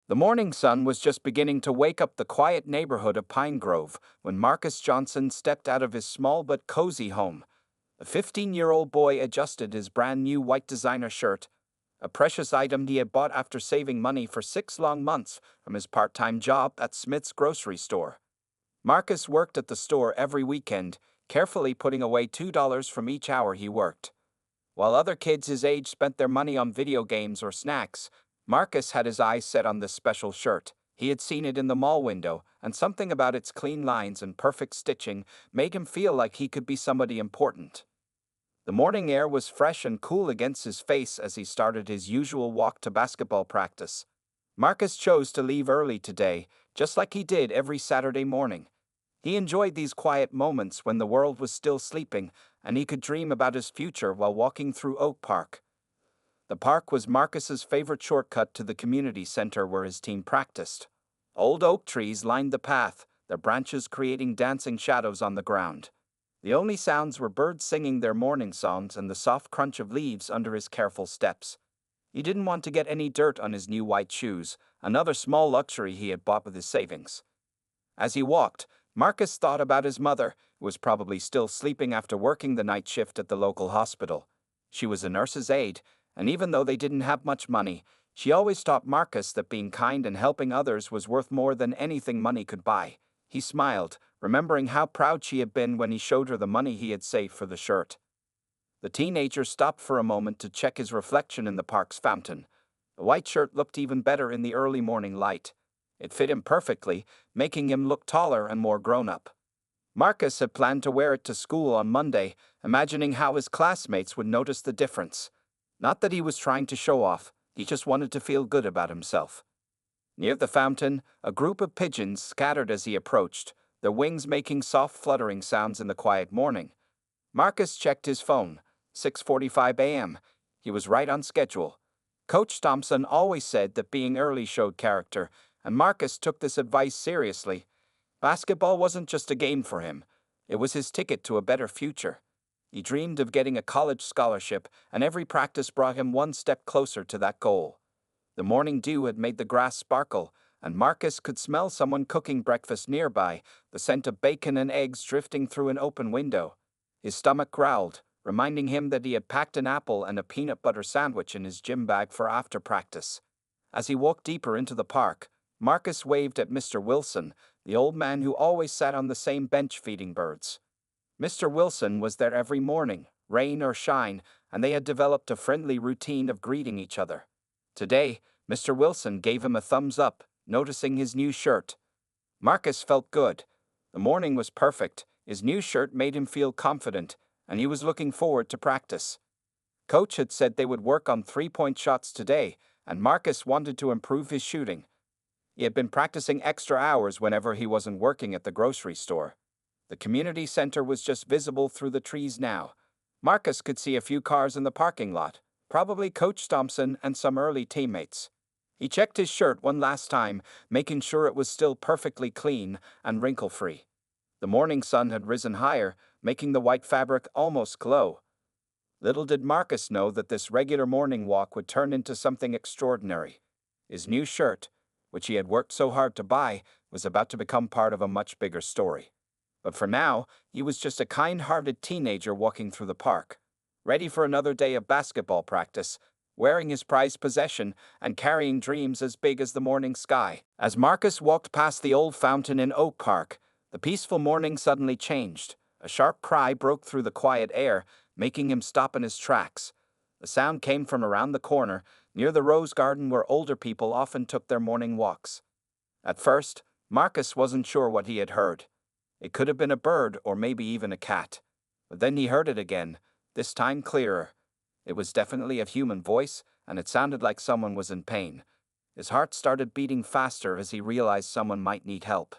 The morning sun was just beginning to wake up the quiet neighborhood of Pine Grove when Marcus Johnson stepped out of his small but cozy home. The 15-year-old boy adjusted his brand new white designer shirt, a precious item he had bought after saving money for 6 long months from his part-time job at Smith's grocery store. Marcus worked at the store every weekend, carefully putting away $2 from each hour he worked. While other kids his age spent their money on video games or snacks, Marcus had his eyes set on this special shirt. He had seen it in the mall window, and something about its clean lines and perfect stitching made him feel like he could be somebody important. The morning air was fresh and cool against his face as he started his usual walk to basketball practice. Marcus chose to leave early today, just like he did every Saturday morning. He enjoyed these quiet moments when the world was still sleeping and he could dream about his future while walking through Oak Park. The park was Marcus's favorite shortcut to the community center where his team practiced. Old oak trees lined the path, their branches creating dancing shadows on the ground. The only sounds were birds singing their morning songs and the soft crunch of leaves under his careful steps. He didn't want to get any dirt on his new white shoes, another small luxury he had bought with his savings. As he walked, Marcus thought about his mother, who was probably still sleeping after working the night shift at the local hospital. She was a nurse's aide, and even though they didn't have much money, she always taught Marcus that being kind and helping others was worth more than anything money could buy. He smiled, remembering how proud she had been when he showed her the money he had saved for the shirt. The teenager stopped for a moment to check his reflection in the park's fountain. The white shirt looked even better in the early morning light. It fit him perfectly, making him look taller and more grown-up. Marcus had planned to wear it to school on Monday, imagining how his classmates would notice the difference. Not that he was trying to show off, he just wanted to feel good about himself. Near the fountain, a group of pigeons scattered as he approached, their wings making soft fluttering sounds in the quiet morning. Marcus checked his phone. 6:45 a.m. He was right on schedule. Coach Thompson always said that being early showed character, and Marcus took this advice seriously. Basketball wasn't just a game for him. It was his ticket to a better future. He dreamed of getting a college scholarship, and every practice brought him one step closer to that goal. The morning dew had made the grass sparkle, and Marcus could smell someone cooking breakfast nearby, the scent of bacon and eggs drifting through an open window. His stomach growled, reminding him that he had packed an apple and a peanut butter sandwich in his gym bag for after practice. As he walked deeper into the park, Marcus waved at Mr. Wilson, the old man who always sat on the same bench feeding birds. Mr. Wilson was there every morning, rain or shine, and they had developed a friendly routine of greeting each other. Today, Mr. Wilson gave him a thumbs up, noticing his new shirt. Marcus felt good. The morning was perfect, his new shirt made him feel confident, and he was looking forward to practice. Coach had said they would work on three-point shots today, and Marcus wanted to improve his shooting. He had been practicing extra hours whenever he wasn't working at the grocery store. The community center was just visible through the trees now. Marcus could see a few cars in the parking lot, probably Coach Thompson and some early teammates. He checked his shirt one last time, making sure it was still perfectly clean and wrinkle-free. The morning sun had risen higher, making the white fabric almost glow. Little did Marcus know that this regular morning walk would turn into something extraordinary. His new shirt, which he had worked so hard to buy, was about to become part of a much bigger story. But for now, he was just a kind-hearted teenager walking through the park, ready for another day of basketball practice, wearing his prized possession and carrying dreams as big as the morning sky. As Marcus walked past the old fountain in Oak Park, the peaceful morning suddenly changed. A sharp cry broke through the quiet air, making him stop in his tracks. The sound came from around the corner, near the rose garden where older people often took their morning walks. At first, Marcus wasn't sure what he had heard. It could have been a bird or maybe even a cat. But then he heard it again, this time clearer. It was definitely a human voice, and it sounded like someone was in pain. His heart started beating faster as he realized someone might need help.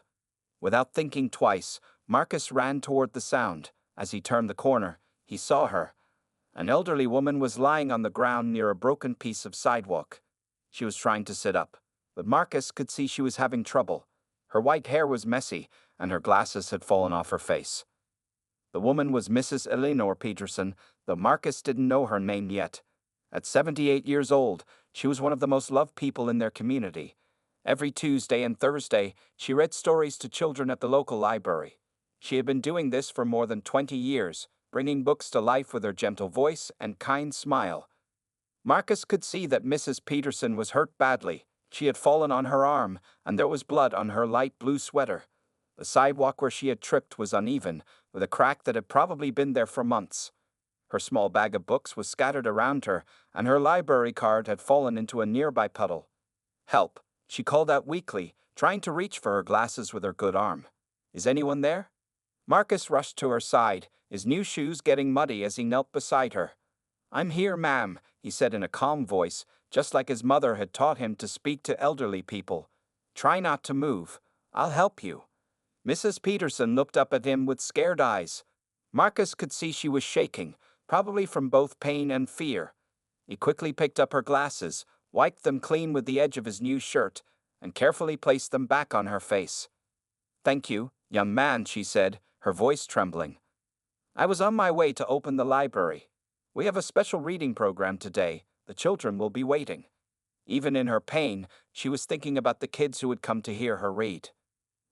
Without thinking twice, Marcus ran toward the sound. As he turned the corner, he saw her. An elderly woman was lying on the ground near a broken piece of sidewalk. She was trying to sit up, but Marcus could see she was having trouble. Her white hair was messy, and her glasses had fallen off her face. The woman was Mrs. Eleanor Peterson, though Marcus didn't know her name yet. At 78 years old, she was one of the most loved people in their community. Every Tuesday and Thursday, she read stories to children at the local library. She had been doing this for more than 20 years, bringing books to life with her gentle voice and kind smile. Marcus could see that Mrs. Peterson was hurt badly. She had fallen on her arm, and there was blood on her light blue sweater. The sidewalk where she had tripped was uneven, with a crack that had probably been there for months. Her small bag of books was scattered around her, and her library card had fallen into a nearby puddle. "Help," she called out weakly, trying to reach for her glasses with her good arm. "Is anyone there?" Marcus rushed to her side, his new shoes getting muddy as he knelt beside her. "I'm here, ma'am," he said in a calm voice, just like his mother had taught him to speak to elderly people. "Try not to move. I'll help you." Mrs. Peterson looked up at him with scared eyes. Marcus could see she was shaking, probably from both pain and fear. He quickly picked up her glasses, wiped them clean with the edge of his new shirt, and carefully placed them back on her face. "Thank you, young man," she said, her voice trembling. "I was on my way to open the library. We have a special reading program today. The children will be waiting." Even in her pain, she was thinking about the kids who would come to hear her read.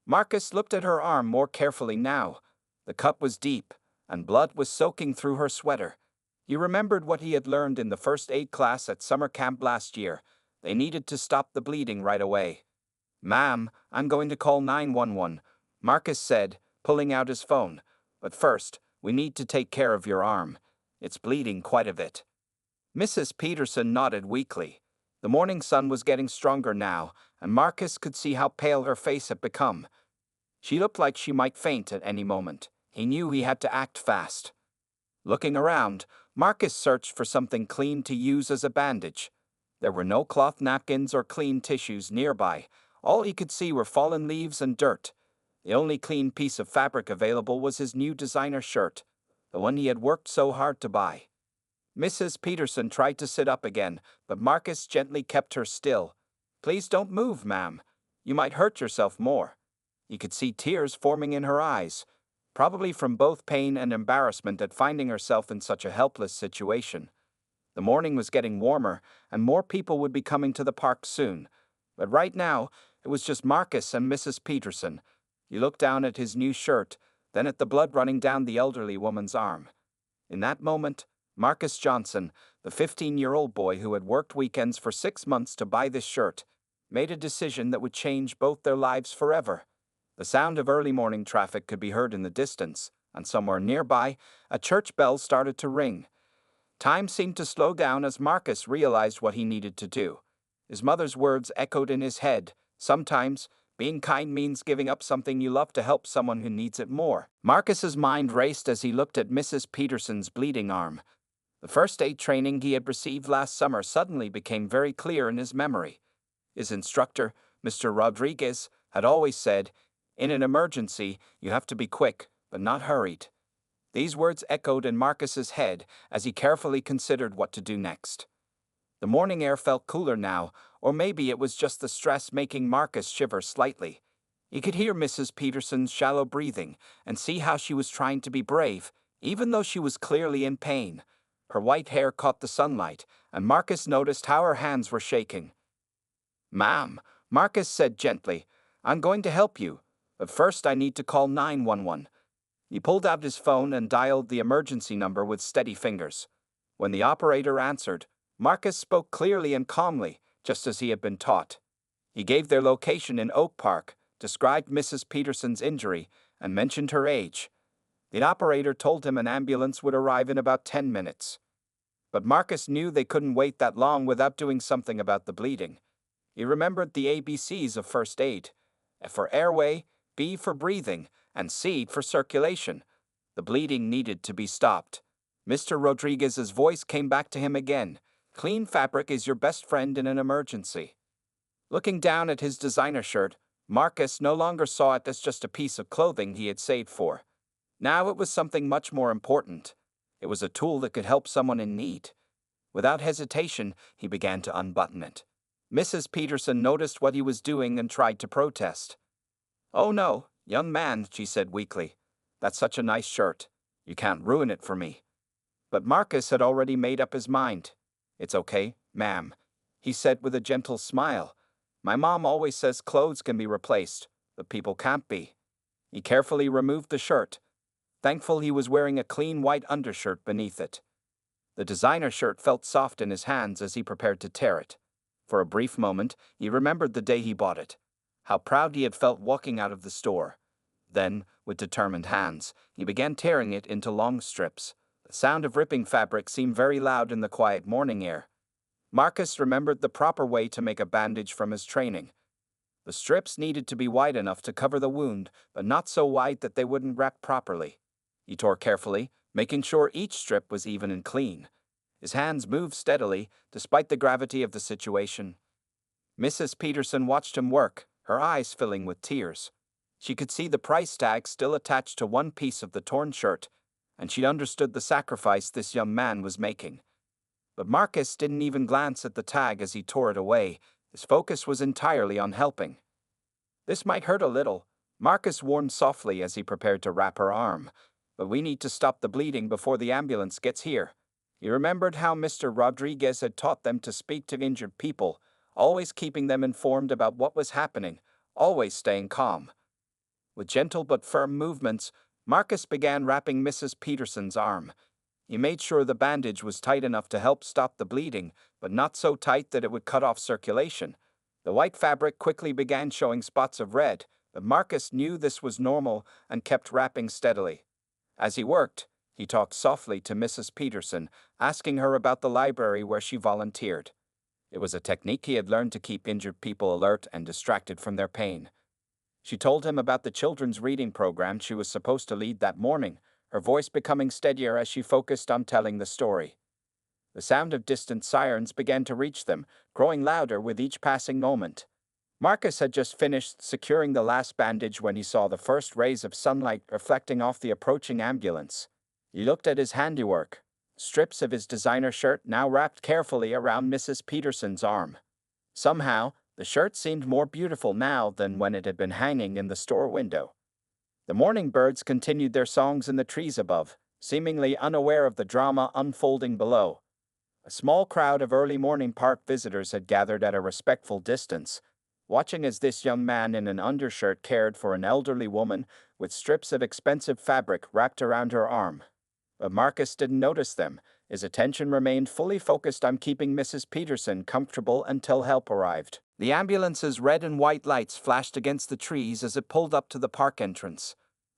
Marcus looked at her arm more carefully now. The cut was deep, and blood was soaking through her sweater. He remembered what he had learned in the first aid class at summer camp last year. They needed to stop the bleeding right away. "Ma'am, I'm going to call 911, Marcus said, pulling out his phone. "But first, we need to take care of your arm. It's bleeding quite a bit." Mrs. Peterson nodded weakly. The morning sun was getting stronger now, and Marcus could see how pale her face had become. She looked like she might faint at any moment. He knew he had to act fast. Looking around, Marcus searched for something clean to use as a bandage. There were no cloth napkins or clean tissues nearby. All he could see were fallen leaves and dirt. The only clean piece of fabric available was his new designer shirt, the one he had worked so hard to buy. Mrs. Peterson tried to sit up again, but Marcus gently kept her still. "Please don't move, ma'am. You might hurt yourself more." He could see tears forming in her eyes, probably from both pain and embarrassment at finding herself in such a helpless situation. The morning was getting warmer, and more people would be coming to the park soon. But right now, it was just Marcus and Mrs. Peterson. He looked down at his new shirt, then at the blood running down the elderly woman's arm. In that moment, Marcus Johnson, the 15-year-old boy who had worked weekends for 6 months to buy this shirt, made a decision that would change both their lives forever. The sound of early morning traffic could be heard in the distance, and somewhere nearby, a church bell started to ring. Time seemed to slow down as Marcus realized what he needed to do. His mother's words echoed in his head. Sometimes, being kind means giving up something you love to help someone who needs it more. Marcus's mind raced as he looked at Mrs. Peterson's bleeding arm. The first aid training he had received last summer suddenly became very clear in his memory. His instructor, Mr. Rodriguez, had always said, "In an emergency, you have to be quick, but not hurried." These words echoed in Marcus's head as he carefully considered what to do next. The morning air felt cooler now, or maybe it was just the stress making Marcus shiver slightly. He could hear Mrs. Peterson's shallow breathing and see how she was trying to be brave, even though she was clearly in pain. Her white hair caught the sunlight, and Marcus noticed how her hands were shaking. "Ma'am," Marcus said gently, "I'm going to help you, but first I need to call 911. He pulled out his phone and dialed the emergency number with steady fingers. When the operator answered, Marcus spoke clearly and calmly, just as he had been taught. He gave their location in Oak Park, described Mrs. Peterson's injury, and mentioned her age. The operator told him an ambulance would arrive in about 10 minutes. But Marcus knew they couldn't wait that long without doing something about the bleeding. He remembered the ABCs of first aid: F for airway, B for breathing, and C for circulation. The bleeding needed to be stopped. Mr. Rodriguez's voice came back to him again. "Clean fabric is your best friend in an emergency." Looking down at his designer shirt, Marcus no longer saw it as just a piece of clothing he had saved for. Now it was something much more important. It was a tool that could help someone in need. Without hesitation, he began to unbutton it. Mrs. Peterson noticed what he was doing and tried to protest. "Oh no, young man," she said weakly. "That's such a nice shirt. You can't ruin it for me." But Marcus had already made up his mind. "It's okay, ma'am," he said with a gentle smile. My mom always says clothes can be replaced, but people can't be. He carefully removed the shirt, thankful he was wearing a clean white undershirt beneath it. The designer shirt felt soft in his hands as he prepared to tear it. For a brief moment, he remembered the day he bought it, how proud he had felt walking out of the store. Then, with determined hands, he began tearing it into long strips. The sound of ripping fabric seemed very loud in the quiet morning air. Marcus remembered the proper way to make a bandage from his training. The strips needed to be wide enough to cover the wound, but not so wide that they wouldn't wrap properly. He tore carefully, making sure each strip was even and clean. His hands moved steadily, despite the gravity of the situation. Mrs. Peterson watched him work, her eyes filling with tears. She could see the price tag still attached to one piece of the torn shirt, and she understood the sacrifice this young man was making. But Marcus didn't even glance at the tag as he tore it away. His focus was entirely on helping. "This might hurt a little," Marcus warned softly as he prepared to wrap her arm. "But we need to stop the bleeding before the ambulance gets here." He remembered how Mr. Rodriguez had taught them to speak to injured people, always keeping them informed about what was happening, always staying calm. With gentle but firm movements, Marcus began wrapping Mrs. Peterson's arm. He made sure the bandage was tight enough to help stop the bleeding, but not so tight that it would cut off circulation. The white fabric quickly began showing spots of red, but Marcus knew this was normal and kept wrapping steadily. As he worked, he talked softly to Mrs. Peterson, asking her about the library where she volunteered. It was a technique he had learned to keep injured people alert and distracted from their pain. She told him about the children's reading program she was supposed to lead that morning, her voice becoming steadier as she focused on telling the story. The sound of distant sirens began to reach them, growing louder with each passing moment. Marcus had just finished securing the last bandage when he saw the first rays of sunlight reflecting off the approaching ambulance. He looked at his handiwork, strips of his designer shirt now wrapped carefully around Mrs. Peterson's arm. Somehow, the shirt seemed more beautiful now than when it had been hanging in the store window. The morning birds continued their songs in the trees above, seemingly unaware of the drama unfolding below. A small crowd of early morning park visitors had gathered at a respectful distance, watching as this young man in an undershirt cared for an elderly woman with strips of expensive fabric wrapped around her arm. But Marcus didn't notice them. His attention remained fully focused on keeping Mrs. Peterson comfortable until help arrived. The ambulance's red and white lights flashed against the trees as it pulled up to the park entrance.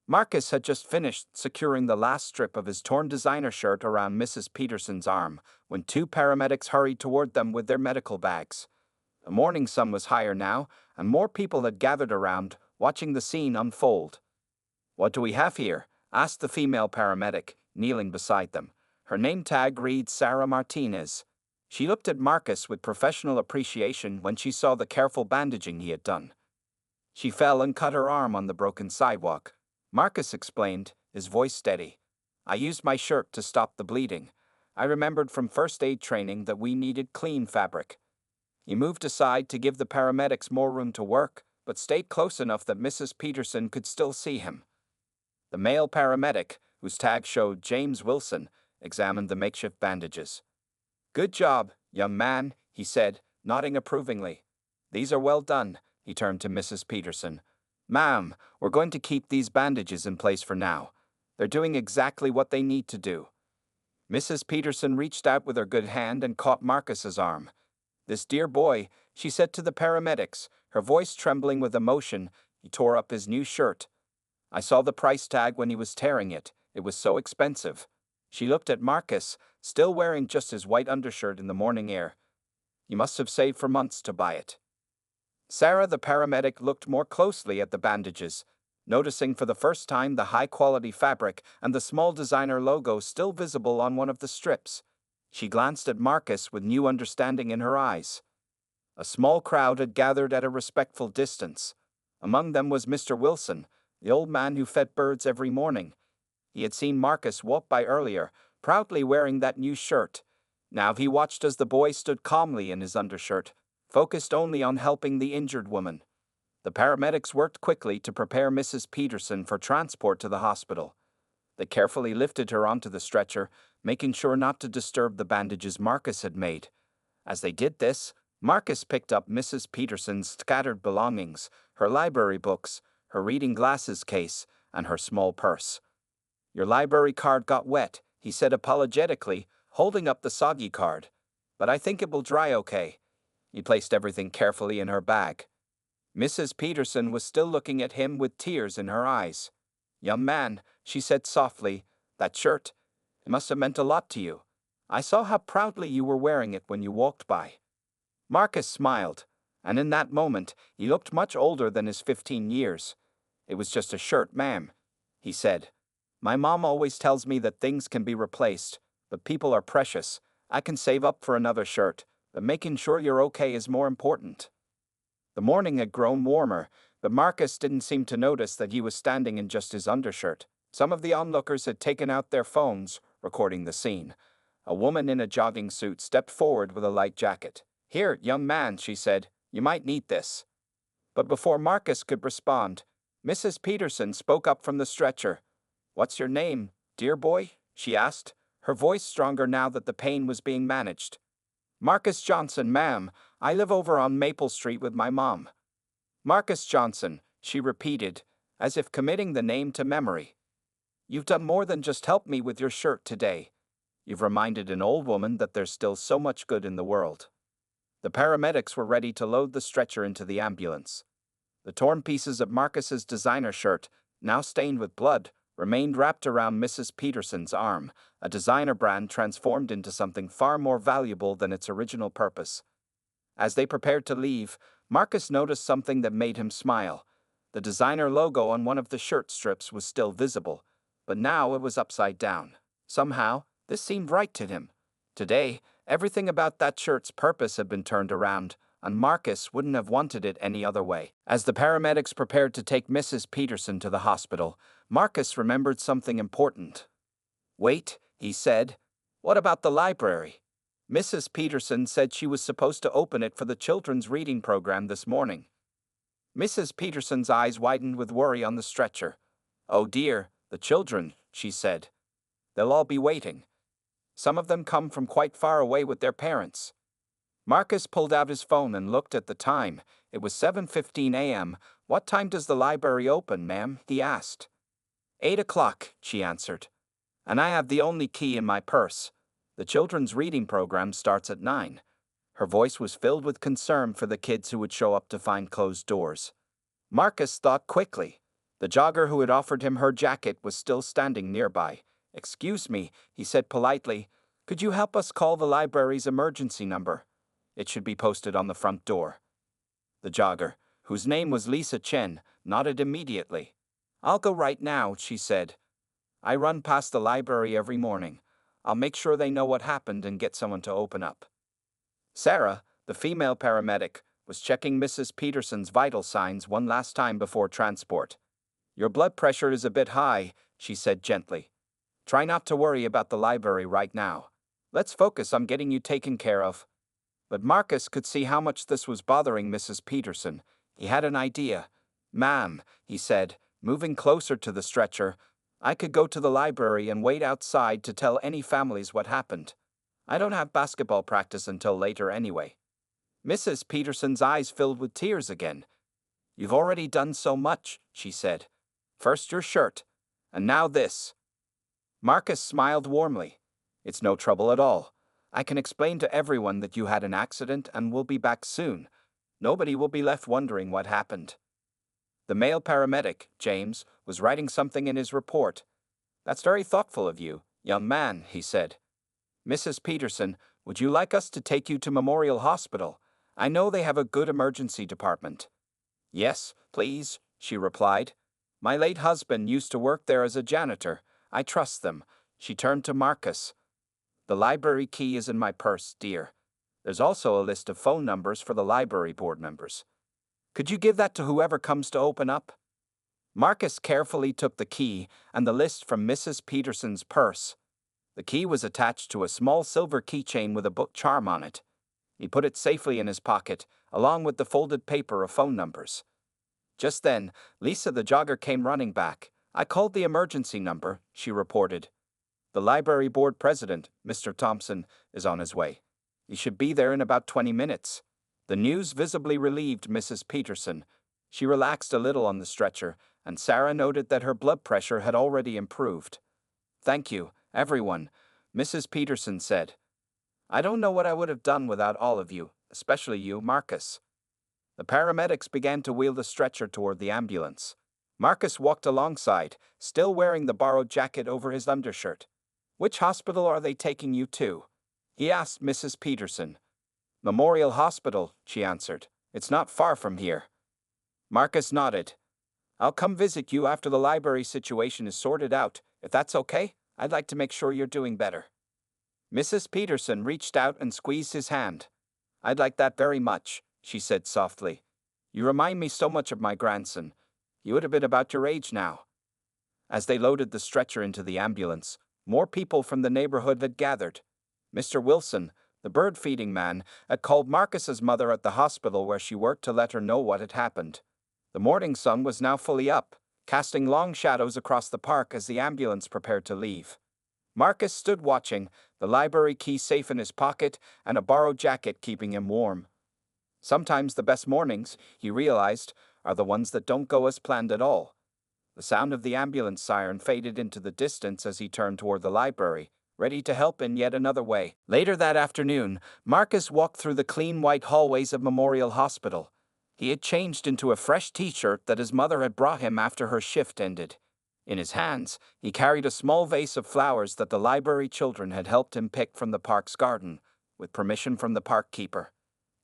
Marcus had just finished securing the last strip of his torn designer shirt around Mrs. Peterson's arm when two paramedics hurried toward them with their medical bags. The morning sun was higher now, and more people had gathered around, watching the scene unfold. "What do we have here?" asked the female paramedic, kneeling beside them. Her name tag reads Sarah Martinez. She looked at Marcus with professional appreciation when she saw the careful bandaging he had done. "She fell and cut her arm on the broken sidewalk," Marcus explained, his voice steady. "I used my shirt to stop the bleeding. I remembered from first aid training that we needed clean fabric." He moved aside to give the paramedics more room to work, but stayed close enough that Mrs. Peterson could still see him. The male paramedic, whose tag showed James Wilson, examined the makeshift bandages. "Good job, young man," he said, nodding approvingly. "These are well done," he turned to Mrs. Peterson. "Ma'am, we're going to keep these bandages in place for now. They're doing exactly what they need to do." Mrs. Peterson reached out with her good hand and caught Marcus's arm. "This dear boy," she said to the paramedics, her voice trembling with emotion. "He tore up his new shirt. I saw the price tag when he was tearing it. It was so expensive." She looked at Marcus, still wearing just his white undershirt in the morning air. "You must have saved for months to buy it." Sarah, the paramedic, looked more closely at the bandages, noticing for the first time the high-quality fabric and the small designer logo still visible on one of the strips. She glanced at Marcus with new understanding in her eyes. A small crowd had gathered at a respectful distance. Among them was Mr. Wilson, the old man who fed birds every morning. He had seen Marcus walk by earlier, proudly wearing that new shirt. Now he watched as the boy stood calmly in his undershirt, focused only on helping the injured woman. The paramedics worked quickly to prepare Mrs. Peterson for transport to the hospital. They carefully lifted her onto the stretcher, making sure not to disturb the bandages Marcus had made. As they did this, Marcus picked up Mrs. Peterson's scattered belongings, her library books, her reading glasses case, and her small purse. "Your library card got wet," he said apologetically, holding up the soggy card. "But I think it will dry okay." He placed everything carefully in her bag. Mrs. Peterson was still looking at him with tears in her eyes. "Young man," she said softly, "that shirt, it must have meant a lot to you. I saw how proudly you were wearing it when you walked by." Marcus smiled, and in that moment he looked much older than his 15 years. "It was just a shirt, ma'am," he said. "My mom always tells me that things can be replaced, but people are precious. I can save up for another shirt, but making sure you're okay is more important." The morning had grown warmer, but Marcus didn't seem to notice that he was standing in just his undershirt. Some of the onlookers had taken out their phones, recording the scene. A woman in a jogging suit stepped forward with a light jacket. "Here, young man," she said, "you might need this." But before Marcus could respond, Mrs. Peterson spoke up from the stretcher. "What's your name, dear boy?" she asked, her voice stronger now that the pain was being managed. "Marcus Johnson, ma'am. I live over on Maple Street with my mom." "Marcus Johnson," she repeated, as if committing the name to memory. "You've done more than just help me with your shirt today. You've reminded an old woman that there's still so much good in the world." The paramedics were ready to load the stretcher into the ambulance. The torn pieces of Marcus's designer shirt, now stained with blood, remained wrapped around Mrs. Peterson's arm, a designer brand transformed into something far more valuable than its original purpose. As they prepared to leave, Marcus noticed something that made him smile. The designer logo on one of the shirt strips was still visible, but now it was upside down. Somehow, this seemed right to him. Today, everything about that shirt's purpose had been turned around, and Marcus wouldn't have wanted it any other way. As the paramedics prepared to take Mrs. Peterson to the hospital, Marcus remembered something important. "Wait," he said. "What about the library?" Mrs. Peterson said she was supposed to open it for the children's reading program this morning. Mrs. Peterson's eyes widened with worry on the stretcher. "Oh dear, the children," she said. "They'll all be waiting. Some of them come from quite far away with their parents." Marcus pulled out his phone and looked at the time. It was 7:15 a.m. "What time does the library open, ma'am?" he asked. 8 o'clock, she answered. "And I have the only key in my purse. The children's reading program starts at 9. Her voice was filled with concern for the kids who would show up to find closed doors. Marcus thought quickly. The jogger who had offered him her jacket was still standing nearby. "Excuse me," he said politely. "Could you help us call the library's emergency number? It should be posted on the front door." The jogger, whose name was Lisa Chen, nodded immediately. "I'll go right now," she said. "I run past the library every morning. I'll make sure they know what happened and get someone to open up." Sarah, the female paramedic, was checking Mrs. Peterson's vital signs one last time before transport. "Your blood pressure is a bit high," she said gently. "Try not to worry about the library right now. Let's focus on getting you taken care of." But Marcus could see how much this was bothering Mrs. Peterson. He had an idea. "Ma'am," he said, moving closer to the stretcher, "I could go to the library and wait outside to tell any families what happened. I don't have basketball practice until later anyway." Mrs. Peterson's eyes filled with tears again. "You've already done so much," she said. "First your shirt, and now this." Marcus smiled warmly. "It's no trouble at all. I can explain to everyone that you had an accident and will be back soon. Nobody will be left wondering what happened." The male paramedic, James, was writing something in his report. "That's very thoughtful of you, young man," he said. "Mrs. Peterson, would you like us to take you to Memorial Hospital? I know they have a good emergency department." "Yes, please," she replied. "My late husband used to work there as a janitor. I trust them." She turned to Marcus. "The library key is in my purse, dear. There's also a list of phone numbers for the library board members. Could you give that to whoever comes to open up?" Marcus carefully took the key and the list from Mrs. Peterson's purse. The key was attached to a small silver keychain with a book charm on it. He put it safely in his pocket, along with the folded paper of phone numbers. Just then, Lisa the jogger came running back. "I called the emergency number," she reported. "The library board president, Mr. Thompson, is on his way. He should be there in about 20 minutes. The news visibly relieved Mrs. Peterson. She relaxed a little on the stretcher, and Sarah noted that her blood pressure had already improved. "Thank you, everyone," Mrs. Peterson said. "I don't know what I would have done without all of you, especially you, Marcus." The paramedics began to wheel the stretcher toward the ambulance. Marcus walked alongside, still wearing the borrowed jacket over his undershirt. "Which hospital are they taking you to?" he asked Mrs. Peterson. "Memorial Hospital," she answered. "It's not far from here." Marcus nodded. "I'll come visit you after the library situation is sorted out, if that's okay. I'd like to make sure you're doing better." Mrs. Peterson reached out and squeezed his hand. "I'd like that very much," she said softly. "You remind me so much of my grandson. You would have been about your age now." As they loaded the stretcher into the ambulance, more people from the neighborhood had gathered. Mr. Wilson, the bird-feeding man, had called Marcus's mother at the hospital where she worked to let her know what had happened. The morning sun was now fully up, casting long shadows across the park as the ambulance prepared to leave. Marcus stood watching, the library key safe in his pocket and a borrowed jacket keeping him warm. Sometimes the best mornings, he realized, are the ones that don't go as planned at all. The sound of the ambulance siren faded into the distance as he turned toward the library, ready to help in yet another way. Later that afternoon, Marcus walked through the clean white hallways of Memorial Hospital. He had changed into a fresh t-shirt that his mother had brought him after her shift ended. In his hands, he carried a small vase of flowers that the library children had helped him pick from the park's garden, with permission from the park keeper.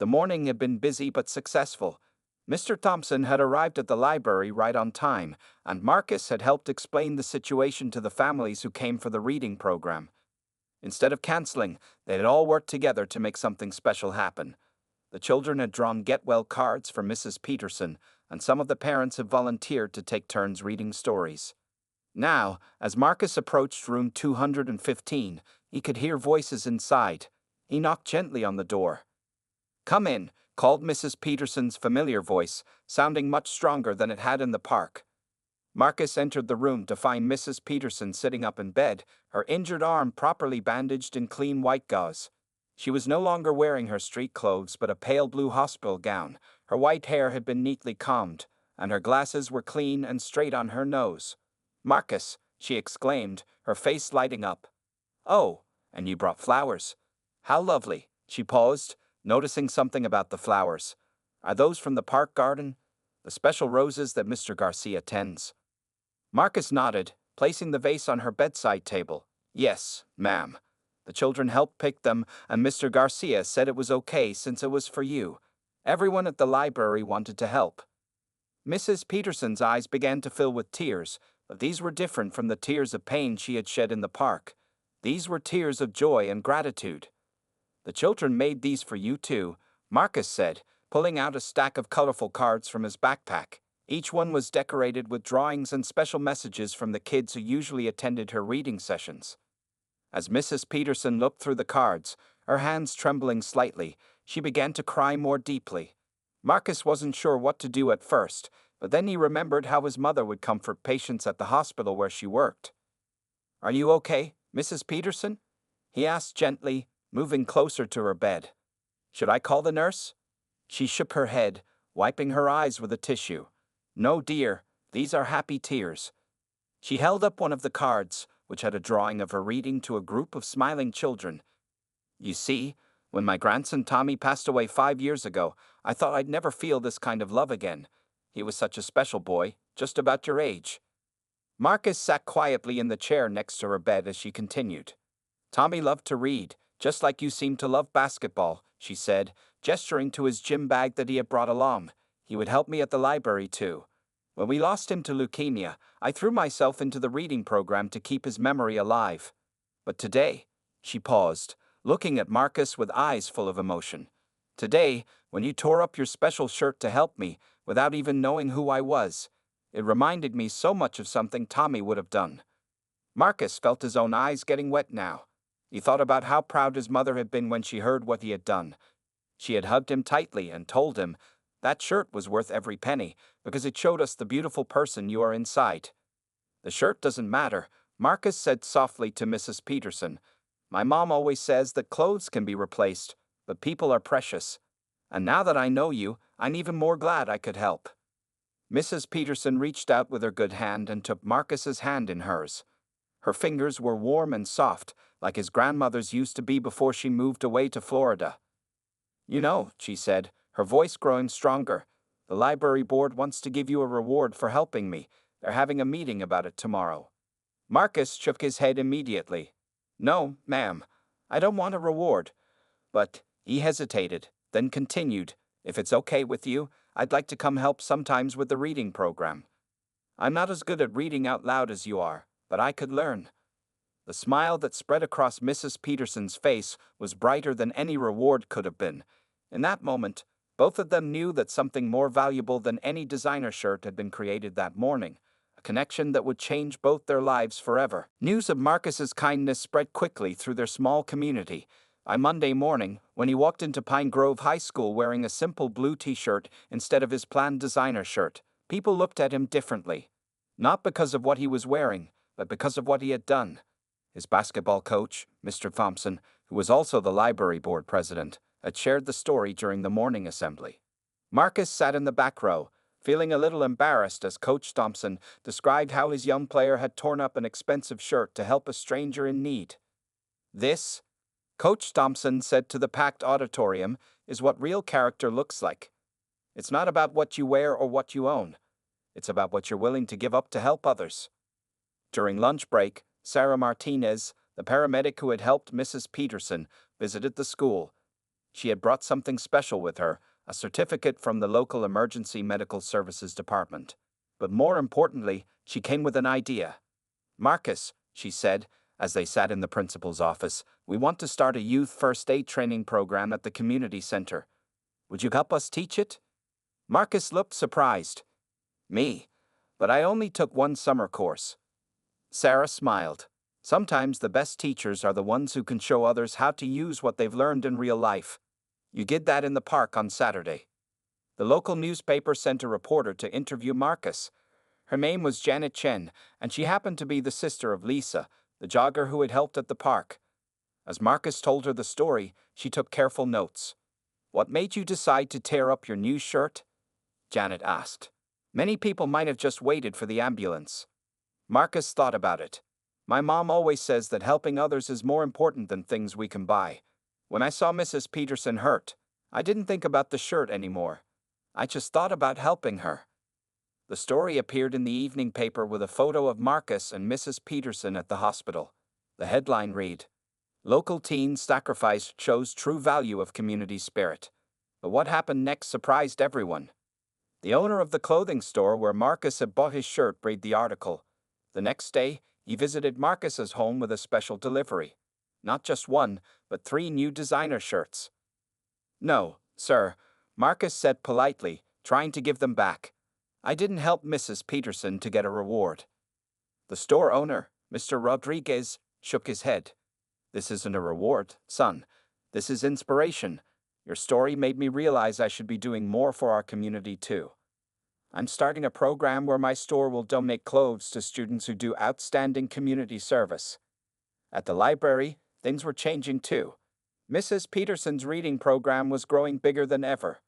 The morning had been busy but successful. Mr. Thompson had arrived at the library right on time, and Marcus had helped explain the situation to the families who came for the reading program. Instead of canceling, they had all worked together to make something special happen. The children had drawn get-well cards for Mrs. Peterson, and some of the parents had volunteered to take turns reading stories. Now, as Marcus approached room 215, he could hear voices inside. He knocked gently on the door. "Come in," called Mrs. Peterson's familiar voice, sounding much stronger than it had in the park. Marcus entered the room to find Mrs. Peterson sitting up in bed, her injured arm properly bandaged in clean white gauze. She was no longer wearing her street clothes but a pale blue hospital gown. Her white hair had been neatly combed, and her glasses were clean and straight on her nose. "Marcus," she exclaimed, her face lighting up. "Oh, and you brought flowers. How lovely." She paused, noticing something about the flowers. "Are those from the park garden? The special roses that Mr. Garcia tends?" Marcus nodded, placing the vase on her bedside table. "Yes, ma'am. The children helped pick them, and Mr. Garcia said it was okay since it was for you. Everyone at the library wanted to help." Mrs. Peterson's eyes began to fill with tears, but these were different from the tears of pain she had shed in the park. These were tears of joy and gratitude. "The children made these for you too," Marcus said, pulling out a stack of colorful cards from his backpack. Each one was decorated with drawings and special messages from the kids who usually attended her reading sessions. As Mrs. Peterson looked through the cards, her hands trembling slightly, she began to cry more deeply. Marcus wasn't sure what to do at first, but then he remembered how his mother would comfort patients at the hospital where she worked. "Are you okay, Mrs. Peterson?" he asked gently, moving closer to her bed. "Should I call the nurse?" She shook her head, wiping her eyes with a tissue. "No, dear, these are happy tears." She held up one of the cards, which had a drawing of her reading to a group of smiling children. "You see, when my grandson Tommy passed away 5 years ago, I thought I'd never feel this kind of love again. He was such a special boy, just about your age." Marcus sat quietly in the chair next to her bed as she continued. "Tommy loved to read, just like you seem to love basketball," she said, gesturing to his gym bag that he had brought along. "He would help me at the library too. When we lost him to leukemia, I threw myself into the reading program to keep his memory alive. But today," she paused, looking at Marcus with eyes full of emotion. "Today, when you tore up your special shirt to help me, without even knowing who I was, it reminded me so much of something Tommy would have done." Marcus felt his own eyes getting wet now. He thought about how proud his mother had been when she heard what he had done. She had hugged him tightly and told him, "That shirt was worth every penny, because it showed us the beautiful person you are inside." "The shirt doesn't matter," Marcus said softly to Mrs. Peterson. "My mom always says that clothes can be replaced, but people are precious." And now that I know you, I'm even more glad I could help." Mrs. Peterson reached out with her good hand and took Marcus's hand in hers. Her fingers were warm and soft, like his grandmother's used to be before she moved away to Florida. "You know," she said, her voice growing stronger, "the library board wants to give you a reward for helping me. They're having a meeting about it tomorrow." Marcus shook his head immediately. "No, ma'am, I don't want a reward." But he hesitated, then continued, "If it's okay with you, I'd like to come help sometimes with the reading program. I'm not as good at reading out loud as you are, but I could learn." The smile that spread across Mrs. Peterson's face was brighter than any reward could have been. In that moment, both of them knew that something more valuable than any designer shirt had been created that morning, a connection that would change both their lives forever. News of Marcus's kindness spread quickly through their small community. By Monday morning, when he walked into Pine Grove High School wearing a simple blue t-shirt instead of his planned designer shirt, people looked at him differently. Not because of what he was wearing, but because of what he had done. His basketball coach, Mr. Thompson, who was also the library board president, had shared the story during the morning assembly. Marcus sat in the back row, feeling a little embarrassed as Coach Thompson described how his young player had torn up an expensive shirt to help a stranger in need. "This," Coach Thompson said to the packed auditorium, "is what real character looks like. It's not about what you wear or what you own. It's about what you're willing to give up to help others." During lunch break, Sarah Martinez, the paramedic who had helped Mrs. Peterson, visited the school. She had brought something special with her, a certificate from the local emergency medical services department. But more importantly, she came with an idea. "Marcus," she said, as they sat in the principal's office, "we want to start a youth first aid training program at the community center. Would you help us teach it?" Marcus looked surprised. "Me? But I only took one summer course." Sarah smiled. "Sometimes the best teachers are the ones who can show others how to use what they've learned in real life. You did that in the park on Saturday." The local newspaper sent a reporter to interview Marcus. Her name was Janet Chen, and she happened to be the sister of Lisa, the jogger who had helped at the park. As Marcus told her the story, she took careful notes. "What made you decide to tear up your new shirt?" Janet asked. "Many people might have just waited for the ambulance." Marcus thought about it. "My mom always says that helping others is more important than things we can buy. When I saw Mrs. Peterson hurt, I didn't think about the shirt anymore. I just thought about helping her." The story appeared in the evening paper with a photo of Marcus and Mrs. Peterson at the hospital. The headline read, "Local teen sacrifice shows true value of community spirit." But what happened next surprised everyone. The owner of the clothing store where Marcus had bought his shirt read the article. The next day, he visited Marcus's home with a special delivery. Not just one, but 3 new designer shirts. "No, sir," Marcus said politely, trying to give them back. "I didn't help Mrs. Peterson to get a reward." The store owner, Mr. Rodriguez, shook his head. "This isn't a reward, son. This is inspiration. Your story made me realize I should be doing more for our community too. I'm starting a program where my store will donate clothes to students who do outstanding community service." At the library, things were changing too. Mrs. Peterson's reading program was growing bigger than ever.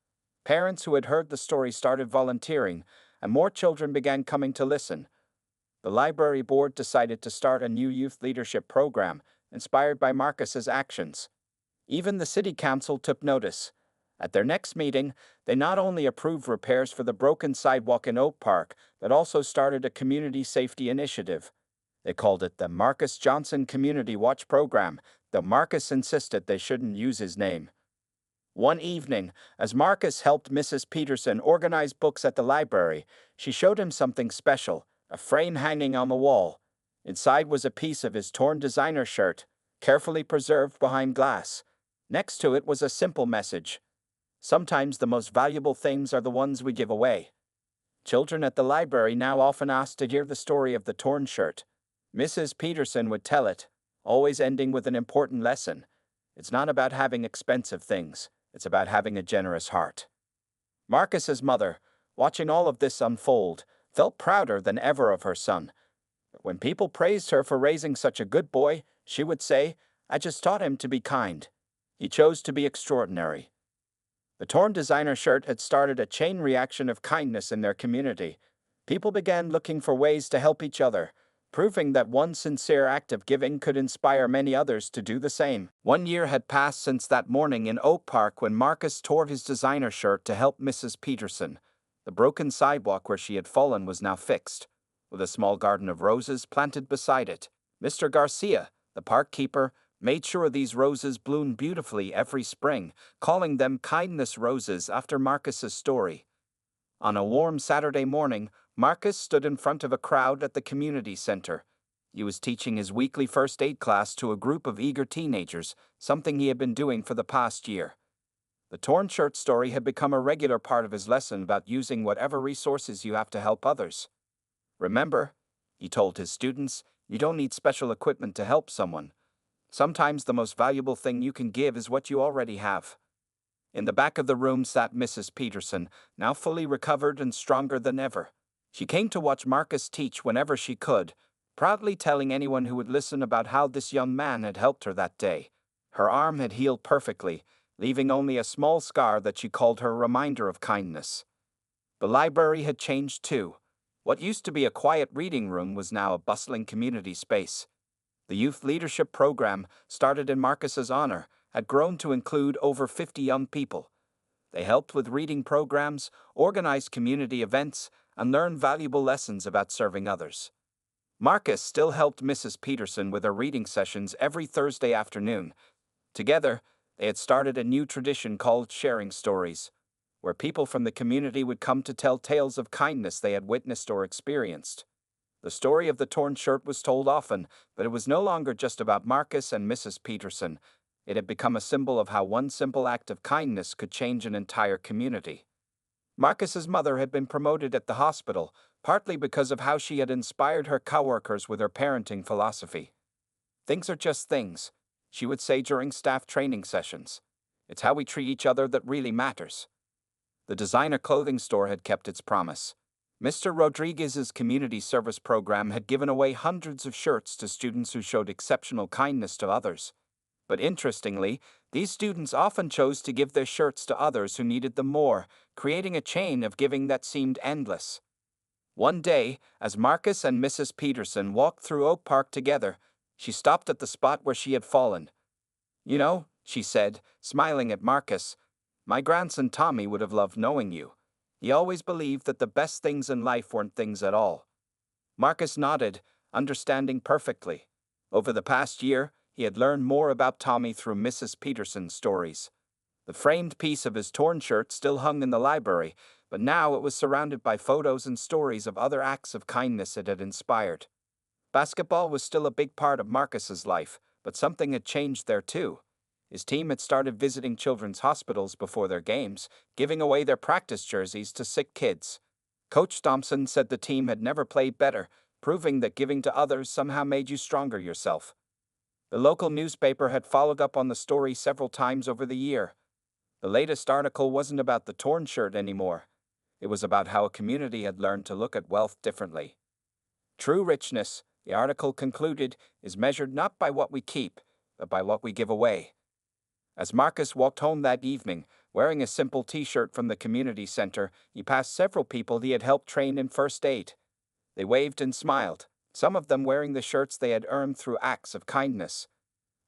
Parents who had heard the story started volunteering, and more children began coming to listen. The library board decided to start a new youth leadership program, inspired by Marcus's actions. Even the city council took notice. At their next meeting, they not only approved repairs for the broken sidewalk in Oak Park, but also started a community safety initiative. They called it the Marcus Johnson Community Watch Program, though Marcus insisted they shouldn't use his name. One evening, as Marcus helped Mrs. Peterson organize books at the library, she showed him something special, a frame hanging on the wall. Inside was a piece of his torn designer shirt, carefully preserved behind glass. Next to it was a simple message: "Sometimes the most valuable things are the ones we give away." Children at the library now often asked to hear the story of the torn shirt. Mrs. Peterson would tell it, always ending with an important lesson. It's not about having expensive things. It's about having a generous heart. Marcus's mother, watching all of this unfold, felt prouder than ever of her son. But when people praised her for raising such a good boy, she would say, "I just taught him to be kind. He chose to be extraordinary." The torn designer shirt had started a chain reaction of kindness in their community. People began looking for ways to help each other, proving that one sincere act of giving could inspire many others to do the same. 1 year had passed since that morning in Oak Park when Marcus tore his designer shirt to help Mrs. Peterson. The broken sidewalk where she had fallen was now fixed, with a small garden of roses planted beside it. Mr. Garcia, the park keeper, made sure these roses bloomed beautifully every spring, calling them kindness roses after Marcus's story. On a warm Saturday morning, Marcus stood in front of a crowd at the community center. He was teaching his weekly first aid class to a group of eager teenagers, something he had been doing for the past year. The torn shirt story had become a regular part of his lesson about using whatever resources you have to help others. Remember, he told his students, you don't need special equipment to help someone. Sometimes the most valuable thing you can give is what you already have. In the back of the room sat Mrs. Peterson, now fully recovered and stronger than ever. She came to watch Marcus teach whenever she could, proudly telling anyone who would listen about how this young man had helped her that day. Her arm had healed perfectly, leaving only a small scar that she called her reminder of kindness. The library had changed too. What used to be a quiet reading room was now a bustling community space. The youth leadership program, started in Marcus's honor, had grown to include over 50 young people. They helped with reading programs, organized community events, and learned valuable lessons about serving others. Marcus still helped Mrs. Peterson with her reading sessions every Thursday afternoon. Together, they had started a new tradition called Sharing Stories, where people from the community would come to tell tales of kindness they had witnessed or experienced. The story of the torn shirt was told often, but it was no longer just about Marcus and Mrs. Peterson. It had become a symbol of how one simple act of kindness could change an entire community. Marcus's mother had been promoted at the hospital, partly because of how she had inspired her coworkers with her parenting philosophy. Things are just things, she would say during staff training sessions. It's how we treat each other that really matters. The designer clothing store had kept its promise. Mr. Rodriguez's community service program had given away hundreds of shirts to students who showed exceptional kindness to others. But interestingly, these students often chose to give their shirts to others who needed them more, creating a chain of giving that seemed endless. One day, as Marcus and Mrs. Peterson walked through Oak Park together, she stopped at the spot where she had fallen. "You know," she said, smiling at Marcus, "my grandson Tommy would have loved knowing you. He always believed that the best things in life weren't things at all." Marcus nodded, understanding perfectly. Over the past year, he had learned more about Tommy through Mrs. Peterson's stories. The framed piece of his torn shirt still hung in the library, but now it was surrounded by photos and stories of other acts of kindness it had inspired. Basketball was still a big part of Marcus's life, but something had changed there too. His team had started visiting children's hospitals before their games, giving away their practice jerseys to sick kids. Coach Thompson said the team had never played better, proving that giving to others somehow made you stronger yourself. The local newspaper had followed up on the story several times over the year. The latest article wasn't about the torn shirt anymore. It was about how a community had learned to look at wealth differently. True richness, the article concluded, is measured not by what we keep, but by what we give away. As Marcus walked home that evening, wearing a simple t-shirt from the community center, he passed several people he had helped train in first aid. They waved and smiled, some of them wearing the shirts they had earned through acts of kindness.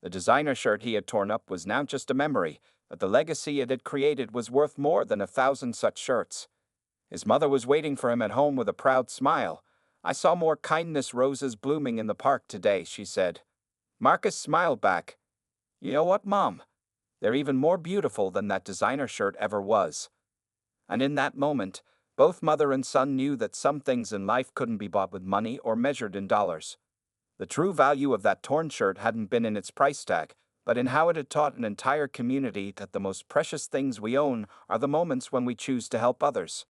The designer shirt he had torn up was now just a memory, but the legacy it had created was worth more than 1,000 such shirts. His mother was waiting for him at home with a proud smile. "I saw more kindness roses blooming in the park today," she said. Marcus smiled back. "You know what, Mom? They're even more beautiful than that designer shirt ever was." And in that moment, both mother and son knew that some things in life couldn't be bought with money or measured in dollars. The true value of that torn shirt hadn't been in its price tag, but in how it had taught an entire community that the most precious things we own are the moments when we choose to help others.